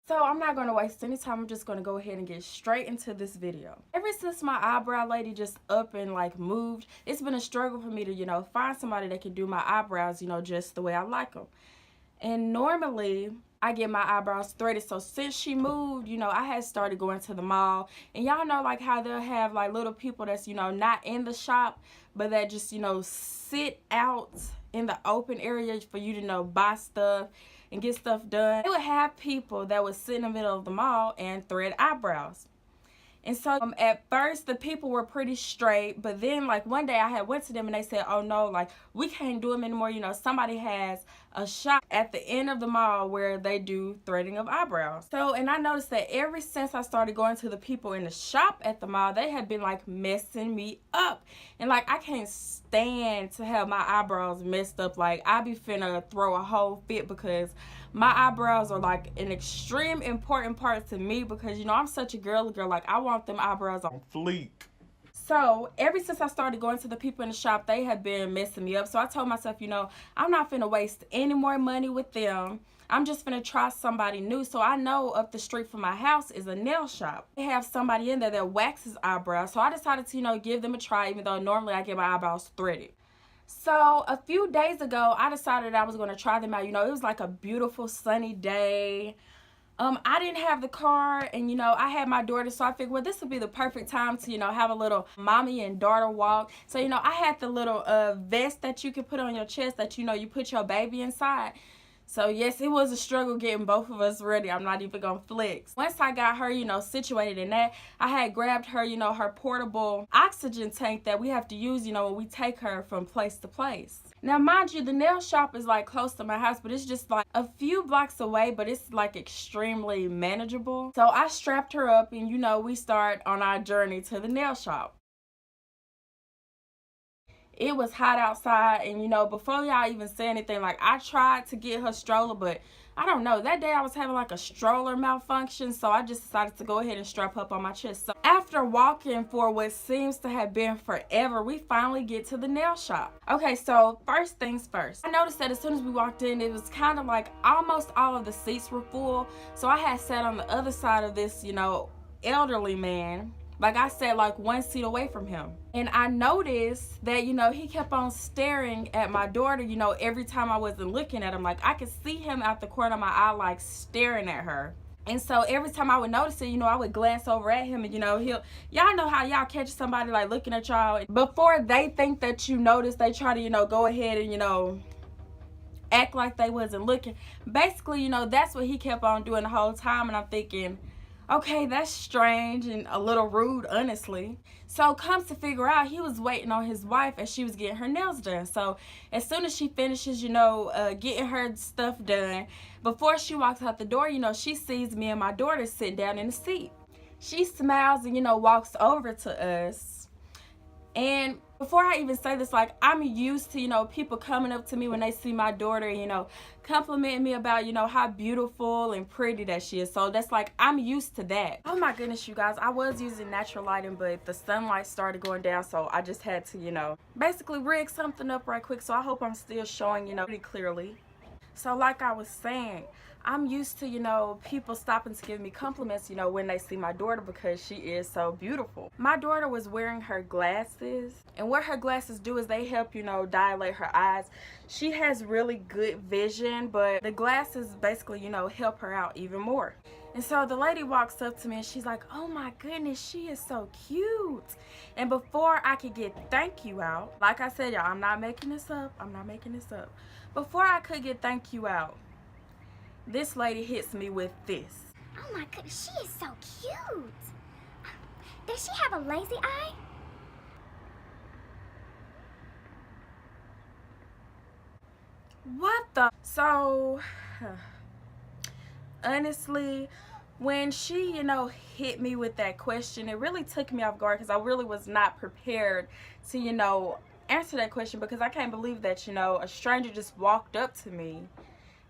So I'm not going to waste any time. I'm just going to go ahead and get straight into this video. Ever since my eyebrow lady just up and like moved, it's been a struggle for me to, find somebody that can do my eyebrows, just the way I like them. And normally I get my eyebrows threaded. So since she moved, I had started going to the mall. And y'all know like how they'll have like little people that's, not in the shop, but that just, sit out in the open area for you to, buy stuff and get stuff done. They would have people that would sit in the middle of the mall and thread eyebrows. And so at first the people were pretty straight, but then like one day I had went to them and they said, oh no, like we can't do them anymore. Somebody has a shop at the end of the mall where they do threading of eyebrows. So, and I noticed that ever since I started going to the people in the shop at the mall, they had been like messing me up. And like I can't stand to have my eyebrows messed up. Like I be finna throw a whole fit because my eyebrows are like an extreme important part to me because I'm such a girly girl. Like I want them eyebrows on fleek. So ever since I started going to the people in the shop, they had been messing me up. So I told myself, I'm not finna waste any more money with them. I'm just finna try somebody new. So I know up the street from my house is a nail shop. They have somebody in there that waxes eyebrows. So I decided to, give them a try, even though normally I get my eyebrows threaded. So a few days ago, I decided I was going to try them out. It was like a beautiful sunny day. I didn't have the car and, I had my daughter. So I figured, well, this would be the perfect time to, have a little mommy and daughter walk. So, I had the little vest that you can put on your chest that, you put your baby inside. So, yes, it was a struggle getting both of us ready. I'm not even going to flex. Once I got her, situated in that, I had grabbed her, her portable oxygen tank that we have to use, when we take her from place to place. Now, mind you, the nail shop is like close to my house, but it's just like a few blocks away, but it's like extremely manageable. So I strapped her up and, we start on our journey to the nail shop. It was hot outside and before y'all even say anything, like I tried to get her stroller, but I don't know, that day I was having like a stroller malfunction, so I just decided to go ahead and strap up on my chest. So after walking for what seems to have been forever, we finally get to the nail shop. Okay, so first things first, I noticed that as soon as we walked in, it was kind of like almost all of the seats were full. So I had sat on the other side of this elderly man. Like I said, like 1 seat away from him. And I noticed that, he kept on staring at my daughter, every time I wasn't looking at him. Like I could see him out the corner of my eye, like staring at her. And so every time I would notice it, I would glance over at him and, y'all know how y'all catch somebody like looking at y'all. Before they think that you notice, they try to, go ahead and, act like they wasn't looking. Basically, that's what he kept on doing the whole time. And I'm thinking, okay, that's strange and a little rude, honestly. So comes to figure out, he was waiting on his wife as she was getting her nails done. So as soon as she finishes, getting her stuff done, before she walks out the door, she sees me and my daughter sitting down in the seat. She smiles and, walks over to us. And before I even say this, like I'm used to, people coming up to me when they see my daughter, complimenting me about, how beautiful and pretty that she is. So that's like, I'm used to that. Oh my goodness, you guys, I was using natural lighting, but the sunlight started going down. So I just had to, basically rig something up right quick. So I hope I'm still showing, pretty clearly. So like I was saying, I'm used to, people stopping to give me compliments, when they see my daughter because she is so beautiful. My daughter was wearing her glasses, and what her glasses do is they help, dilate her eyes. She has really good vision, but the glasses basically, help her out even more. And so the lady walks up to me and she's like, oh my goodness, she is so cute. And before I could get thank you out, like I said, y'all, I'm not making this up. Before I could get thank you out, this lady hits me with this. Oh my goodness, she is so cute. Does she have a lazy eye? What the? So, honestly, when she, hit me with that question, it really took me off guard because I really was not prepared to, answer that question, because I can't believe that, a stranger just walked up to me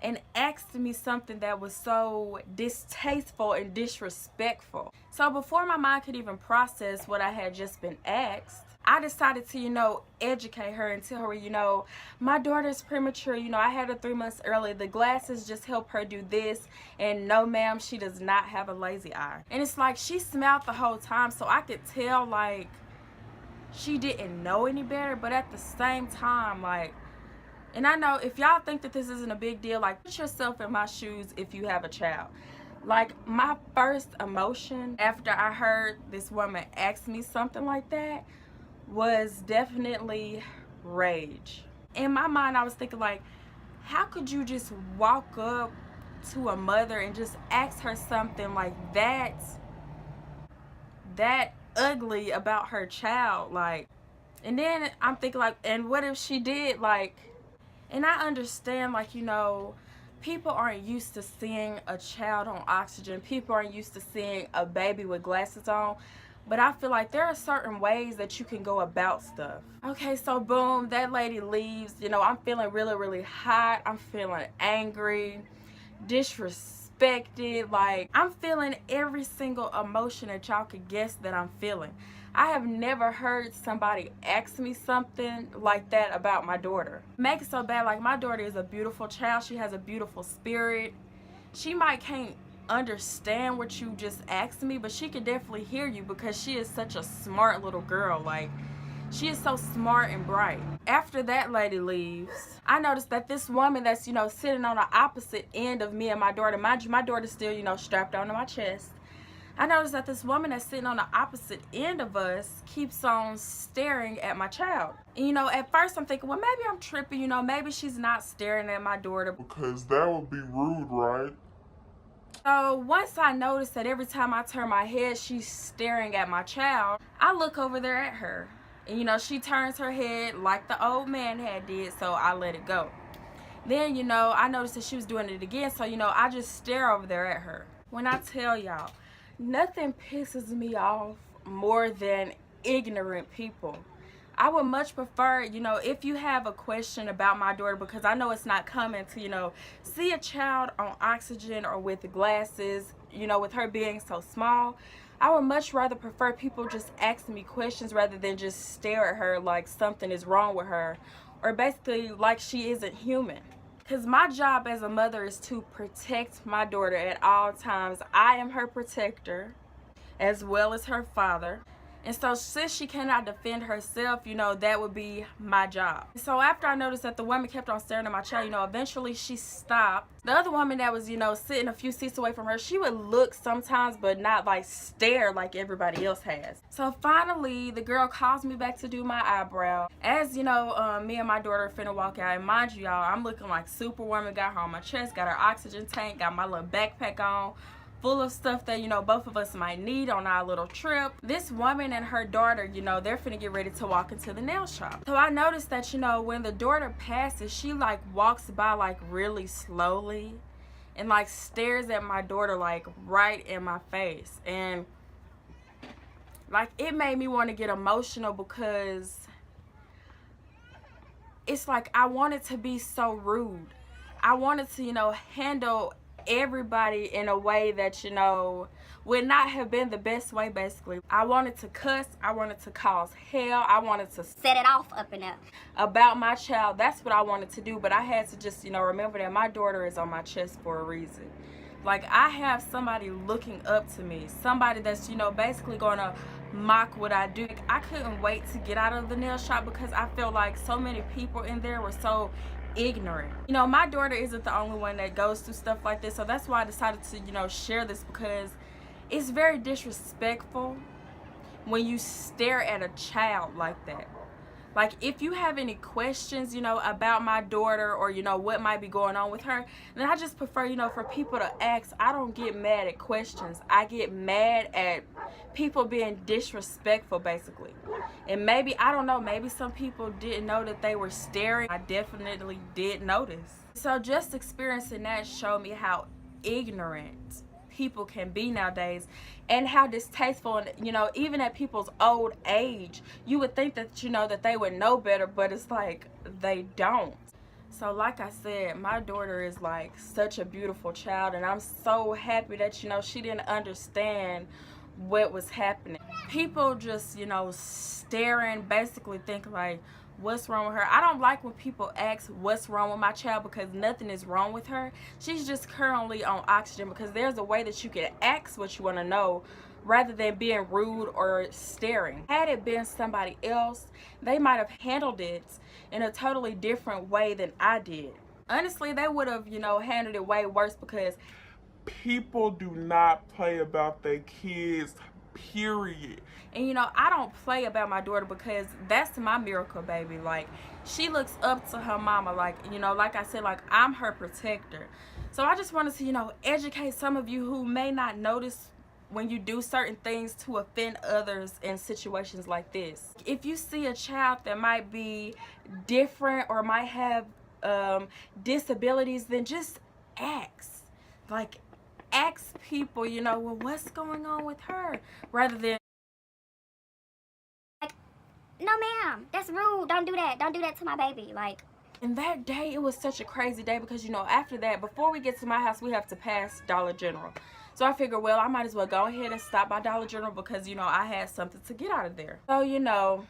and asked me something that was so distasteful and disrespectful. So before my mind could even process what I had just been asked, I decided to, educate her and tell her, my daughter's premature. I had her 3 months early. The glasses just help her do this. And no, ma'am, she does not have a lazy eye. And it's like she smiled the whole time. So I could tell, like, she didn't know any better. But at the same time, like, and I know if y'all think that this isn't a big deal, like, put yourself in my shoes if you have a child. Like, my first emotion after I heard this woman ask me something like that was definitely rage. In my mind, I was thinking, like, how could you just walk up to a mother and just ask her something like that ugly about her child? Like, and then I'm thinking, like, and what if she did, like, and I understand, like, people aren't used to seeing a child on oxygen. People aren't used to seeing a baby with glasses on. But I feel like there are certain ways that you can go about stuff. Okay, so boom, that lady leaves. I'm feeling really, really hot. I'm feeling angry, disrespected. Like, I'm feeling every single emotion that y'all could guess that I'm feeling. I have never heard somebody ask me something like that about my daughter. Make it so bad. Like, my daughter is a beautiful child. She has a beautiful spirit. She might can't understand what you just asked me, but she can definitely hear you because she is such a smart little girl. Like, she is so smart and bright. After that lady leaves, I noticed that this woman that's, sitting on the opposite end of me and my daughter, mind you, my daughter's still, strapped onto my chest. I noticed that this woman that's sitting on the opposite end of us keeps on staring at my child. And, at first I'm thinking, well, maybe I'm tripping, maybe she's not staring at my daughter. Because that would be rude, right? So once I noticed that every time I turn my head, she's staring at my child, I look over there at her. And, she turns her head like the old man had did, so I let it go. Then, I noticed that she was doing it again, so, I just stare over there at her. When I tell y'all, nothing pisses me off more than ignorant people. I would much prefer, if you have a question about my daughter, because I know it's not common to, see a child on oxygen or with glasses, with her being so small. I would much rather prefer people just ask me questions rather than just stare at her like something is wrong with her, or basically like she isn't human. Because my job as a mother is to protect my daughter at all times. I am her protector as well as her father. And so since she cannot defend herself, that would be my job. So after I noticed that the woman kept on staring at my child, eventually she stopped. The other woman that was, sitting a few seats away from her, she would look sometimes, but not like stare like everybody else has. So finally, the girl calls me back to do my eyebrow. As, me and my daughter are finna walk out. And mind you, y'all, I'm looking like Superwoman. Got her on my chest, got her oxygen tank, got my little backpack on, full of stuff that, both of us might need on our little trip. This woman and her daughter, they're finna get ready to walk into the nail shop. So I noticed that, when the daughter passes, she like walks by like really slowly and like stares at my daughter like right in my face. And like, it made me want to get emotional because it's like I wanted to be so rude. I wanted to, handle everybody in a way that, would not have been the best way, basically. I wanted to cuss. I wanted to cause hell. I wanted to set it off up and up about my child. That's what I wanted to do, but I had to just, remember that my daughter is on my chest for a reason. Like, I have somebody looking up to me, somebody that's, basically going to mock what I do. Like, I couldn't wait to get out of the nail shop because I felt like so many people in there were so ignorant. My daughter isn't the only one that goes through stuff like this, so that's why I decided to, share this, because it's very disrespectful when you stare at a child like that. Like, if you have any questions, about my daughter or, what might be going on with her, then I just prefer, for people to ask. I don't get mad at questions. I get mad at people being disrespectful, basically. And maybe, I don't know, maybe some people didn't know that they were staring. I definitely did notice. So just experiencing that showed me how ignorant people can be nowadays, and how distasteful. And even at people's old age, you would think that that they would know better, but it's like they don't. So like I said, my daughter is like such a beautiful child, and I'm so happy that she didn't understand what was happening. People just, you know, staring, basically thinking like, what's wrong with her? I don't like when people ask what's wrong with my child, because nothing is wrong with her. She's just currently on oxygen, because there's a way that you can ask what you want to know rather than being rude or staring. Had it been somebody else, they might have handled it in a totally different way than I did. Honestly, they would have, you know, handled it way worse, because People do not play about their kids, period. and you know, I don't play about my daughter, because that's my miracle baby. Like, she looks up to her mama. Like, you know, like I said, like, I'm her protector. So I just wanted to, you know, educate some of you who may not notice when you do certain things to offend others in situations like this. If you see a child that might be different or might have disabilities, then just ask. Like, ask people, you know, well, what's going on with her, rather than Like, no ma'am, that's rude. Don't do that. Don't do that to my baby. Like, and that day, it was such a crazy day, because, you know, after that, before we get to my house, we have to pass Dollar General. So I figured, well, I might as well go ahead and stop by Dollar General, because, you know, I had something to get out of there. So, you know,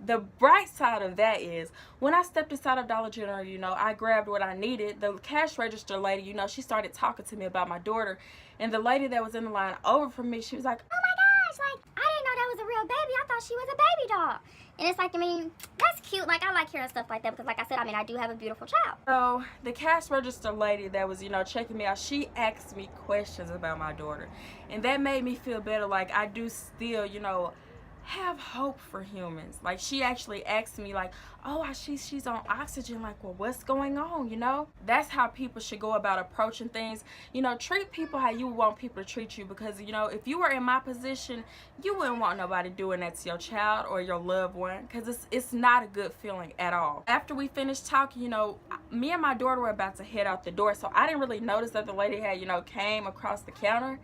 the bright side of that is, when I stepped inside of Dollar General, you know, I grabbed what I needed. The cash register lady, you know, she started talking to me about my daughter. And the lady that was in the line over from me, she was like, oh my gosh, like, I didn't know that was a real baby. I thought she was a baby doll. And it's like, I mean, that's cute. Like, I like hearing stuff like that, because like I said, I mean, I do have a beautiful child. so the cash register lady that was, you know, checking me out, she asked me questions about my daughter. And that made me feel better. Like, I do still, you know, have hope for humans. Like, she actually asked me like, oh, she's on oxygen. Like, well, what's going on, you know? That's how people should go about approaching things. You know, treat people how you want people to treat you, because, you know, if you were in my position, you wouldn't want nobody doing that to your child or your loved one, because it's not a good feeling at all. After we finished talking, you know, me and my daughter were about to head out the door, so I didn't really notice that the lady had, you know, came across the counter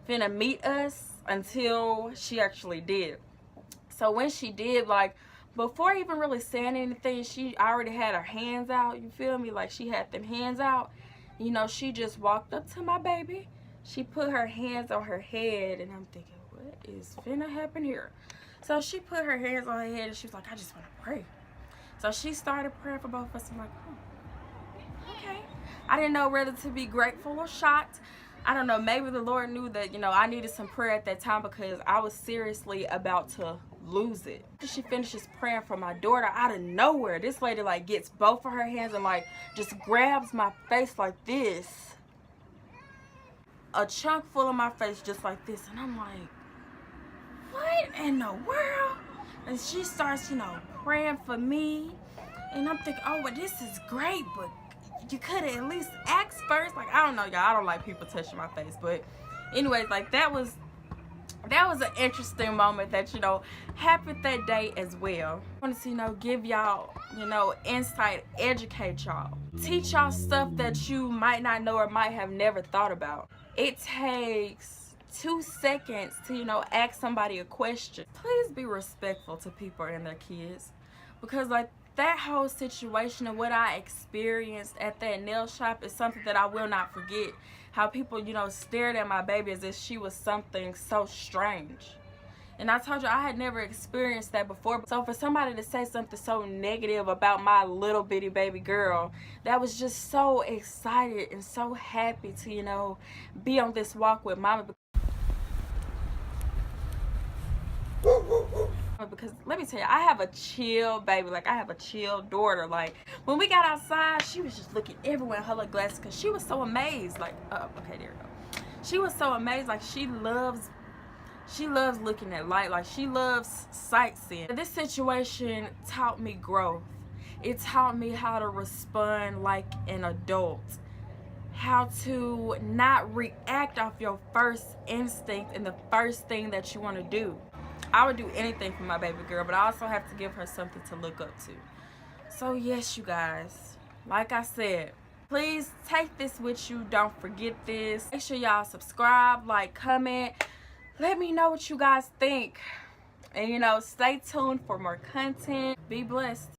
finna meet us until she actually did. So when she did, like, before even really saying anything, she already had her hands out, you feel me? Like, she had them hands out. You know, she just walked up to my baby. She put her hands on her head, and I'm thinking, what is finna happen here? So she put her hands on her head, and she was like, I just want to pray. So she started praying for both of us. I'm like, oh, okay. I didn't know whether to be grateful or shocked. I don't know, maybe the Lord knew that, you know, I needed some prayer at that time, because I was seriously about to lose it. She finishes praying for my daughter, out of nowhere, this lady like gets both of her hands and like just grabs my face like this. A chunk full of my face just like this. And I'm like, what in the world? And she starts, you know, praying for me. And I'm thinking, oh, well, this is great, but you could have at least asked first. Like, I don't know, y'all. I don't like people touching my face. But anyways, like, that was an interesting moment that, you know, happened that day as well. I wanted to, you know, give y'all, you know, insight, educate y'all. Teach y'all stuff that you might not know or might have never thought about. It takes 2 seconds to, you know, ask somebody a question. Please be respectful to people and their kids, because, like, that whole situation and what I experienced at that nail shop is something that I will not forget. How people, you know, stared at my baby as if she was something so strange. And I told you, I had never experienced that before. So for somebody to say something so negative about my little bitty baby girl, that was just so excited and so happy to, you know, be on this walk with mama. Because let me tell you, I have a chill baby. Like, I have a chill daughter. Like, when we got outside, she was just looking everywhere in her little glasses, because she was so amazed. Like, oh, okay, there we go. She was so amazed. Like, she loves looking at light. Like, she loves sightseeing. This situation taught me growth. It taught me how to respond like an adult, how to not react off your first instinct and the first thing that you want to do. I would do anything for my baby girl, but I also have to give her something to look up to. So yes, you guys, like I said, please take this with you. Don't forget this. Make sure y'all subscribe, like, comment. Let me know what you guys think. And, you know, stay tuned for more content. Be blessed.